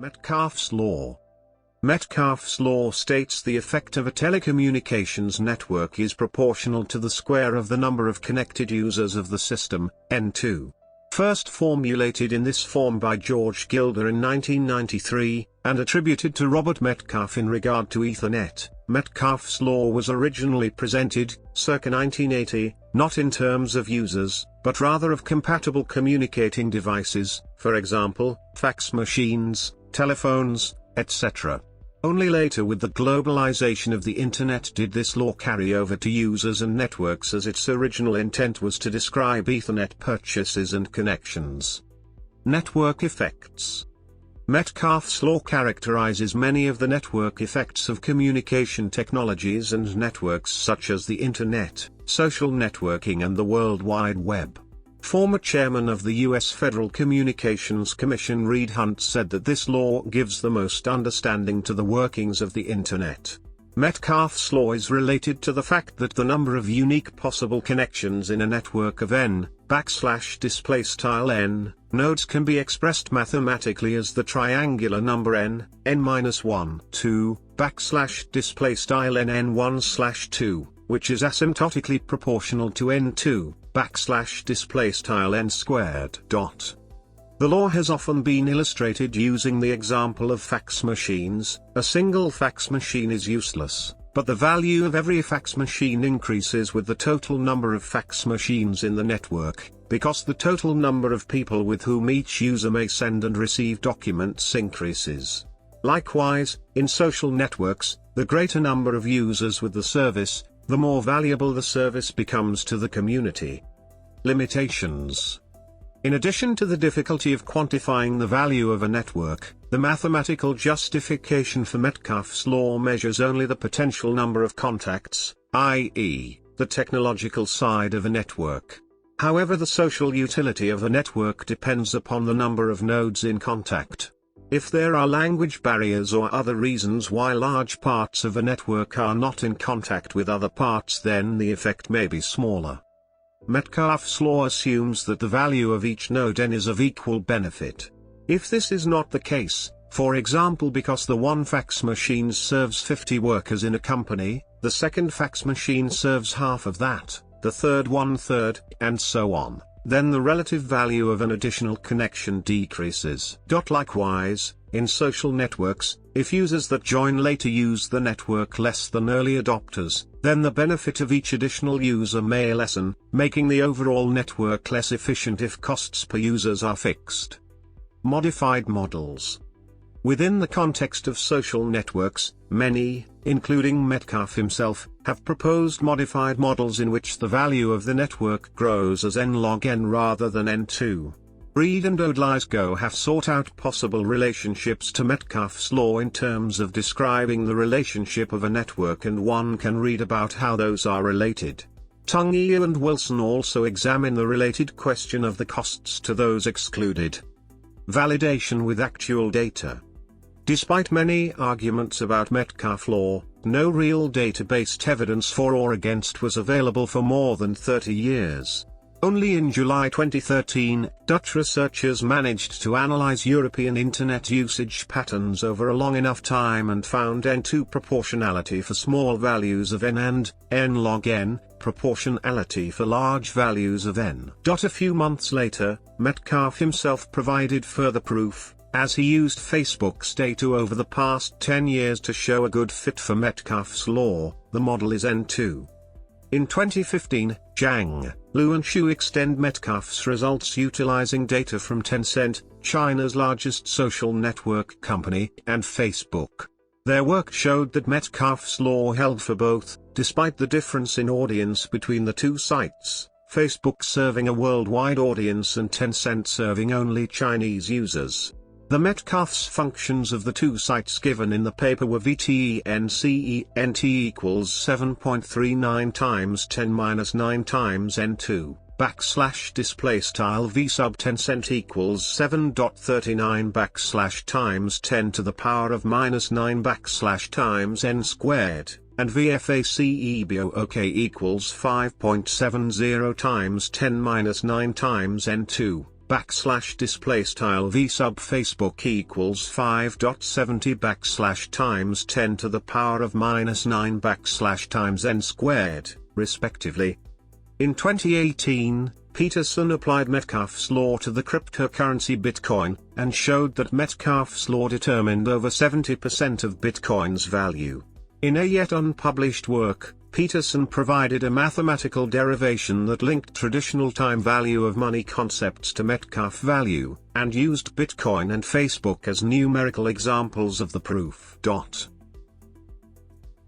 Metcalfe's law. Metcalfe's law states the effect of a telecommunications network is proportional to the square of the number of connected users of the system, N2. First formulated in this form by George Gilder in 1993, and attributed to Robert Metcalfe in regard to Ethernet, Metcalfe's law was originally presented, circa 1980, not in terms of users, but rather of compatible communicating devices, for example, fax machines, telephones, etc. Only later with the globalization of the Internet did this law carry over to users and networks, as its original intent was to describe Ethernet purchases and connections. Network effects. Metcalfe's law characterizes many of the network effects of communication technologies and networks such as the Internet, social networking and the World Wide Web. Former chairman of the U.S. Federal Communications Commission Reed Hundt said that this law gives the most understanding to the workings of the Internet. Metcalfe's law is related to the fact that the number of unique possible connections in a network of n nodes can be expressed mathematically as the triangular number n-1 2 n1/2, which is asymptotically proportional to n2 n squared. The law has often been illustrated using the example of fax machines. A single fax machine is useless, but the value of every fax machine increases with the total number of fax machines in the network, because the total number of people with whom each user may send and receive documents increases. Likewise, in social networks, the greater number of users with the service, the more valuable the service becomes to the community. Limitations. In addition to the difficulty of quantifying the value of a network, the mathematical justification for Metcalfe's law measures only the potential number of contacts, i.e., the technological side of a network. However, the social utility of a network depends upon the number of nodes in contact. If there are language barriers or other reasons why large parts of a network are not in contact with other parts, then the effect may be smaller. Metcalfe's law assumes that the value of each node n is of equal benefit. If this is not the case, for example because the one fax machine serves 50 workers in a company, the second fax machine serves half of that, the third 1/3, and so on, then the relative value of an additional connection decreases. Likewise, in social networks, if users that join later use the network less than early adopters, then the benefit of each additional user may lessen, making the overall network less efficient if costs per users are fixed. Modified models. Within the context of social networks, many, including Metcalfe himself, have proposed modified models in which the value of the network grows as n log n rather than n2. Reed and Odlyzgo have sought out possible relationships to Metcalfe's law in terms of describing the relationship of a network, and one can read about how those are related. Tungia and Wilson also examine the related question of the costs to those excluded. Validation with actual data. Despite many arguments about Metcalfe law, no real data-based evidence for or against was available for more than 30 years. Only in July 2013, Dutch researchers managed to analyze European Internet usage patterns over a long enough time and found n2 proportionality for small values of n and n log n proportionality for large values of n. A few months later, Metcalfe himself provided further proof, as he used Facebook's data over the past 10 years to show a good fit for Metcalfe's law. The model is n2. In 2015, Zhang, Liu and Xu extend Metcalfe's results utilizing data from Tencent, China's largest social network company, and Facebook. Their work showed that Metcalfe's law held for both, despite the difference in audience between the two sites, Facebook serving a worldwide audience and Tencent serving only Chinese users. The Metcalfe's functions of the two sites given in the paper were VTENCENT equals 7.39 times 10⁻⁹ times n2, display style v sub Tencent equals 7.39 times 10 to the power of -9 times n squared, and VFACEBOOK equals 5.70 times 10⁻⁹ times n2. /v sub Facebook equals 5.70 times 10 to the power of minus 9 times n squared, respectively. In 2018, Peterson applied Metcalfe's law to the cryptocurrency Bitcoin, and showed that Metcalfe's law determined over 70% of Bitcoin's value. In a yet unpublished work, Peterson provided a mathematical derivation that linked traditional time value of money concepts to Metcalfe value, and used Bitcoin and Facebook as numerical examples of the proof.